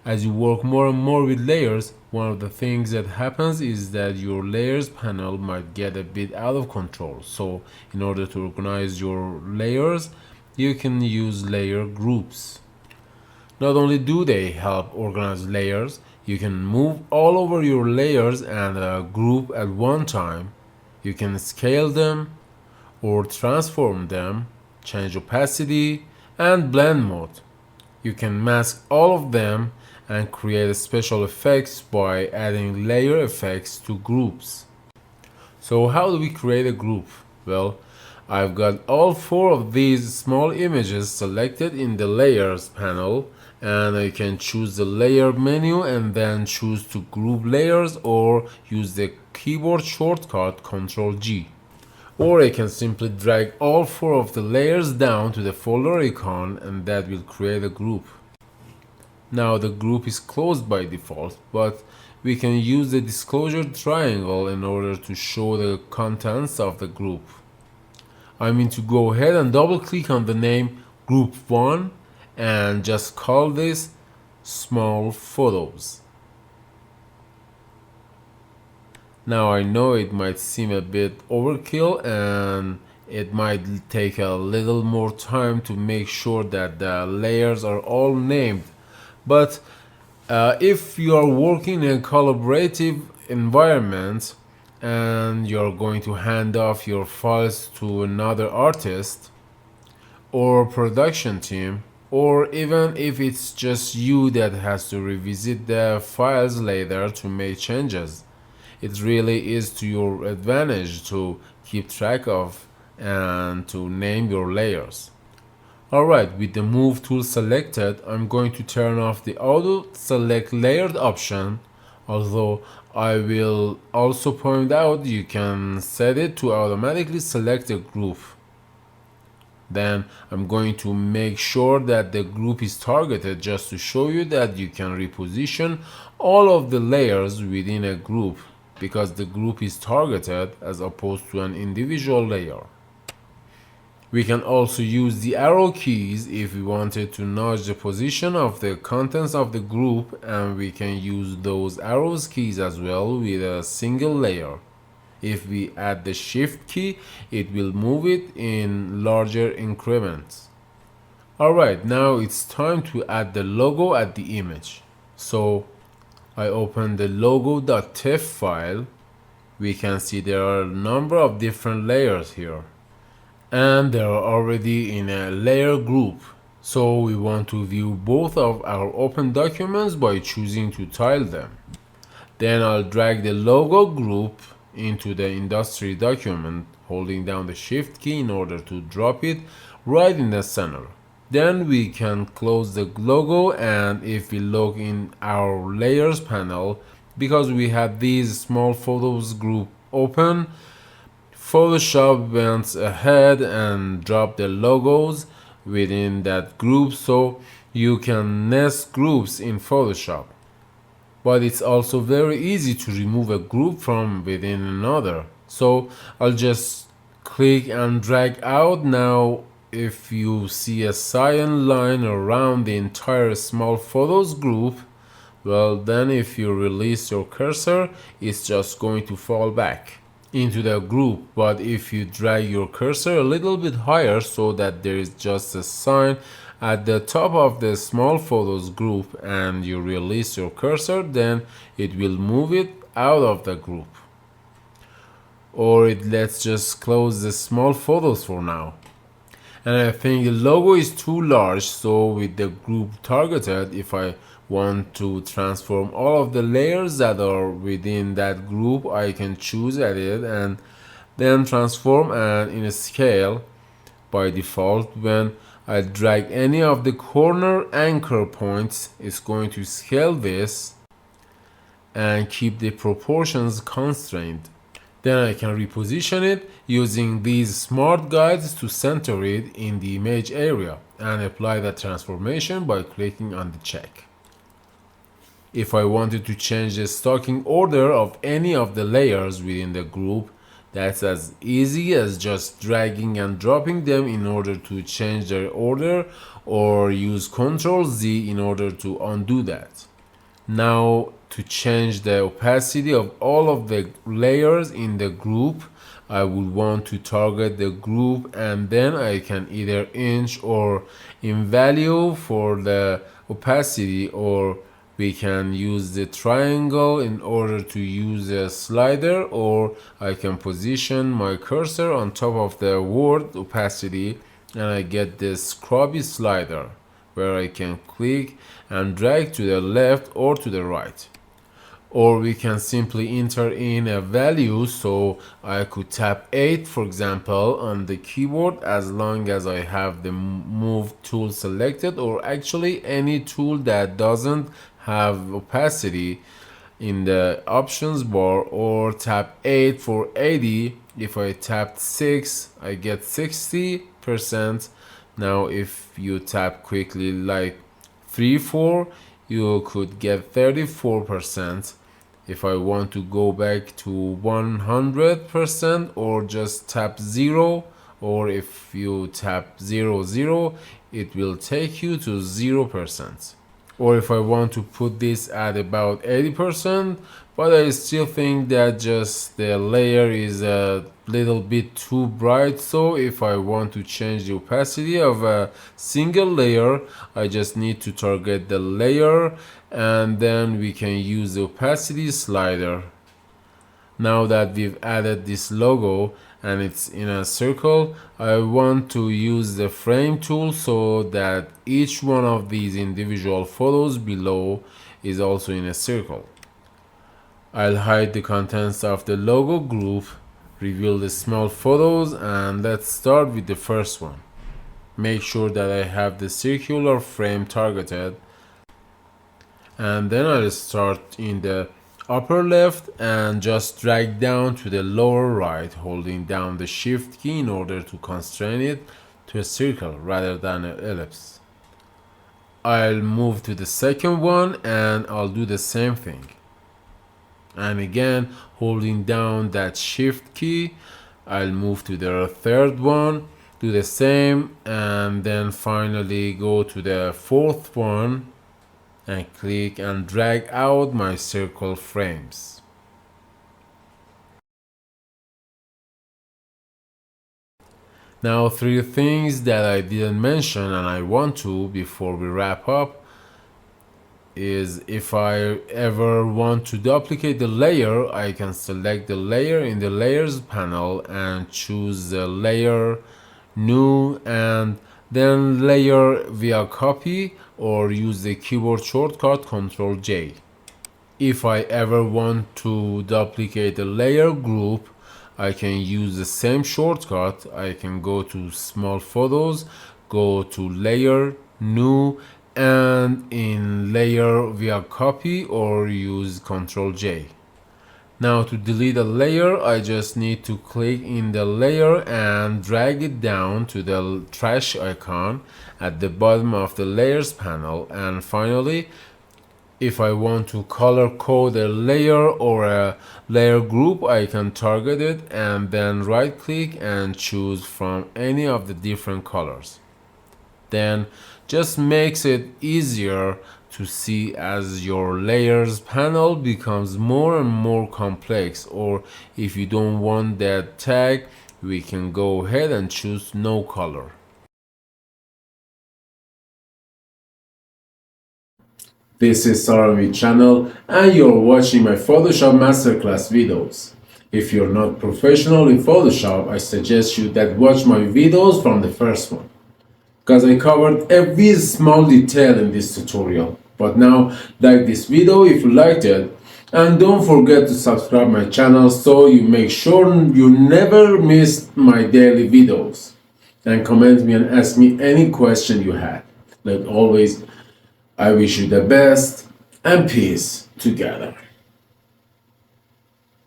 As you work more and more with layers, one of the things that happens is that your layers panel might get a bit out of control. So in order to organize your layers, you can use layer groups. Not only do they help organize layers, you can move all over your layers and group at one time. You can scale them or transform them, change opacity and blend mode. You can mask all of them and create special effects by adding layer effects to groups. So how do we create a group? Well, I've got all four of these small images selected in the layers panel, and I can choose the layer menu and then choose to group layers or use the keyboard shortcut Ctrl G. Or I can simply drag all four of the layers down to the folder icon and that will create a group. Now the group is closed by default, but we can use the disclosure triangle in order to show the contents of the group. I mean to go ahead and double click on the name group 1 and just call this small photos. Now I know it might seem a bit overkill and it might take a little more time to make sure that the layers are all named, but if you are working in a collaborative environment and you're going to hand off your files to another artist or production team, or even if it's just you that has to revisit the files later to make changes, it really is to your advantage to keep track of and to name your layers. Alright, with the move tool selected, I'm going to turn off the auto select layered option, although I will also point out you can set it to automatically select a group. Then I'm going to make sure that the group is targeted just to show you that you can reposition all of the layers within a group because the group is targeted as opposed to an individual layer. We can also use the arrow keys if we wanted to nudge the position of the contents of the group, and we can use those arrows keys as well with a single layer. If we add the shift key, it will move it in larger increments. Alright, now it's time to add the logo at the image. So I open the logo.tif file. We can see there are a number of different layers here, and they are already in a layer group. So we want to view both of our open documents by choosing to tile them. Then I'll drag the logo group into the industry document, holding down the shift key in order to drop it right in the center. Then we can close the logo, and if we look in our layers panel, because we have these small photos group open, Photoshop went ahead and dropped the logos within that group, so you can nest groups in Photoshop. But it's also very easy to remove a group from within another. So I'll just click and drag out. Now if you see a cyan line around the entire small photos group, well then if you release your cursor, it's just going to fall back into the group. But if you drag your cursor a little bit higher so that there is just a sign at the top of the small photos group and you release your cursor, then it will move it out of the group. Or let's just close the small photos for now. And I think the logo is too large, so with the group targeted, if I want to transform all of the layers that are within that group, I can choose edit and then transform, and in a scale by default when I drag any of the corner anchor points, it's going to scale this and keep the proportions constrained. Then I can reposition it using these smart guides to center it in the image area and apply that transformation by clicking on the check. If I wanted to change the stacking order of any of the layers within the group, that's as easy as just dragging and dropping them in order to change their order, or use Ctrl Z in order to undo that. Now to change the opacity of all of the layers in the group, I would want to target the group, and then I can either inch or in value for the opacity, or we can use the triangle in order to use a slider, or I can position my cursor on top of the word opacity and I get this scrubby slider where I can click and drag to the left or to the right. Or we can simply enter in a value, so I could tap 8 for example on the keyboard as long as I have the move tool selected, or actually any tool that doesn't have opacity in the options bar, or tap 8 for 80. If I tapped 6 I get 60%. Now if you tap quickly like 3-4 you could get 34%. If I want to go back to 100%, or just tap 0, or if you tap 00 it will take you to 0%. Or if I want to put this at about 80%, but I still think that just the layer is a little bit too bright, so if I want to change the opacity of a single layer I just need to target the layer and then we can use the opacity slider. Now that we've added this logo and it's in a circle, I want to use the frame tool so that each one of these individual photos below is also in a circle. I'll hide the contents of the logo group, reveal the small photos, and let's start with the first one. Make sure that I have the circular frame targeted, and then I'll start in the upper left and just drag down to the lower right, holding down the shift key in order to constrain it to a circle rather than an ellipse. I'll move to the second one and I'll do the same thing. And again, holding down that shift key, I'll move to the third one, do the same, and then finally go to the fourth one and click and drag out my circle frames. Now, 3 things that I didn't mention and I want to before we wrap up is, if I ever want to duplicate the layer, I can select the layer in the layers panel and choose the layer, new, and then layer via copy, or use the keyboard shortcut Ctrl J. If I ever want to duplicate a layer group, I can use the same shortcut. I can go to small photos, go to layer, new, and in layer via copy, or use Ctrl J. Now to delete a layer, I just need to click in the layer and drag it down to the trash icon at the bottom of the layers panel. And finally, if I want to color code a layer or a layer group, I can target it and then right click and choose from any of the different colors. Then just makes it easier to see as your layers panel becomes more and more complex. Or if you don't want that tag, we can go ahead and choose no color. This is Sarami channel and you're watching my Photoshop Masterclass videos. If you're not professional in Photoshop, I suggest you that watch my videos from the first one, because I covered every small detail in this tutorial. But now, like this video if you liked it, and don't forget to subscribe my channel so you make sure you never miss my daily videos. And comment me and ask me any question you had. Like always, I wish you the best and peace together.